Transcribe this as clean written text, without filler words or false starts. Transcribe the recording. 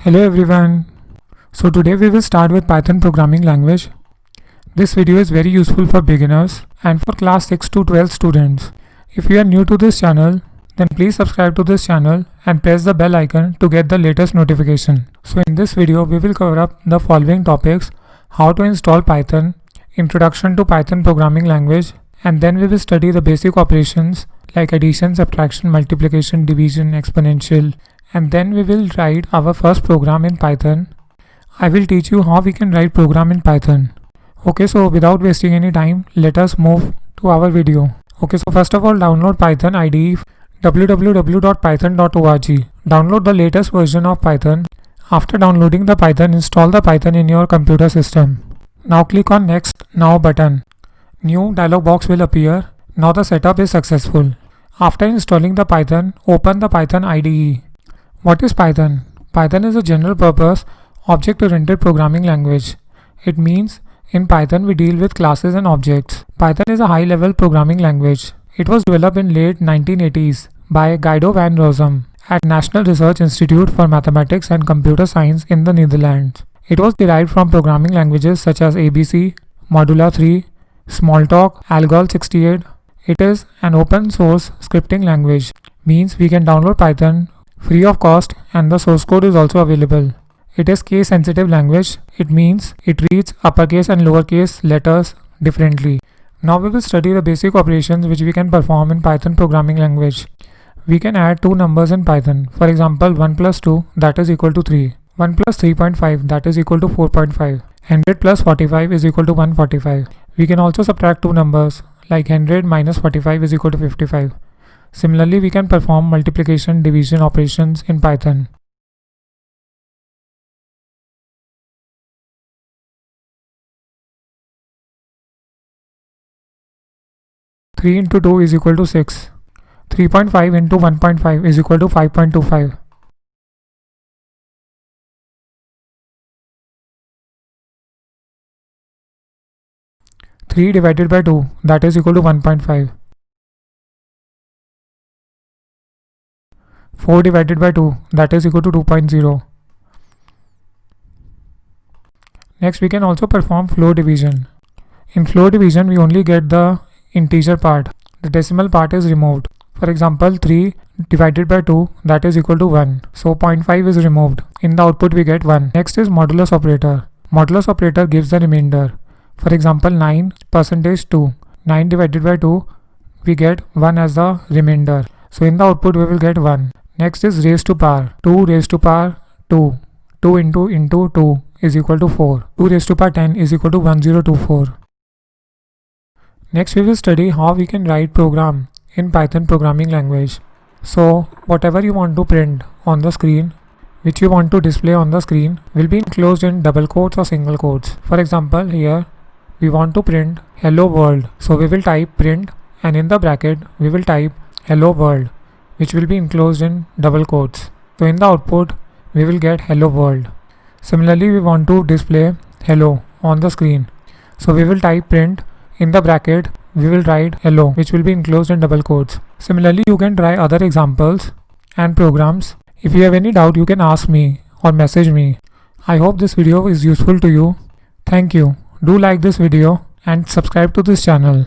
Hello everyone. So today we will start with Python programming language. This video is very useful for beginners and for class 6 to 12 students. If you are new to this channel, then please subscribe to this channel and press the bell icon to get the latest notification. So in this video we will cover up the following topics: how to install Python, introduction to Python programming language, and then we will study the basic operations like addition, subtraction, multiplication, division, exponential, and then we will write our first program in Python. I will teach you how we can write program in Python. Okay, so without wasting any time, let us move to our video. Okay, so first of all, download Python IDE www.python.org. Download the latest version of Python. After downloading the Python, install the Python in your computer system. Now click on Next Now button. New dialog box will appear. Now the setup is successful. After installing the Python, open the Python IDE. What is Python? Python is a general purpose object-oriented programming language. It means in Python we deal with classes and objects. Python is a high-level programming language. It was developed in late 1980s by Guido van Rossum at National Research Institute for Mathematics and Computer Science in the Netherlands. It was derived from programming languages such as ABC, Modula 3, Smalltalk, Algol 68. It is an open source scripting language. Means we can download Python free of cost and the source code is also available. It is case sensitive language. It means it reads uppercase and lowercase letters differently. Now we will study the basic operations which we can perform in Python programming language. We can add two numbers in Python. For example, 1 plus 2 that is equal to 3. 1 plus 3.5 that is equal to 4.5. 100 plus 45 is equal to 145. We can also subtract two numbers like 100 minus 45 is equal to 55. Similarly, we can perform multiplication, division operations in Python. Three into 2 is equal to 6. 3.5 into 1.5 is equal to 5.25. Three divided by 2 that is equal to 1.5. 4 divided by 2 that is equal to 2.0. Next we can also perform floor division. In floor division we only get the integer part. The decimal part is removed. For example, 3 divided by 2 that is equal to 1. So 0.5 is removed. In the output we get 1. Next is modulus operator. Modulus operator gives the remainder. For example, 9 percentage 2. 9 divided by 2 we get 1 as the remainder. So in the output we will get 1. Next is raised to power. 2 raised to power 2. 2 into 2 is equal to 4. 2 raised to power 10 is equal to 1024. Next we will study how we can write program in Python programming language. So whatever you want to print on the screen, which you want to display on the screen, will be enclosed in double quotes or single quotes. For example, here we want to print hello world. So we will type print and in the bracket we will type hello world, which will be enclosed in double quotes. So in the output we will get hello world. Similarly, we want to display hello on the screen. So we will type print, in the bracket we will write hello, which will be enclosed in double quotes. Similarly, you can try other examples and programs. If you have any doubt, you can ask me or message me. I hope this video is useful to you. Thank you. Do like this video and subscribe to this channel.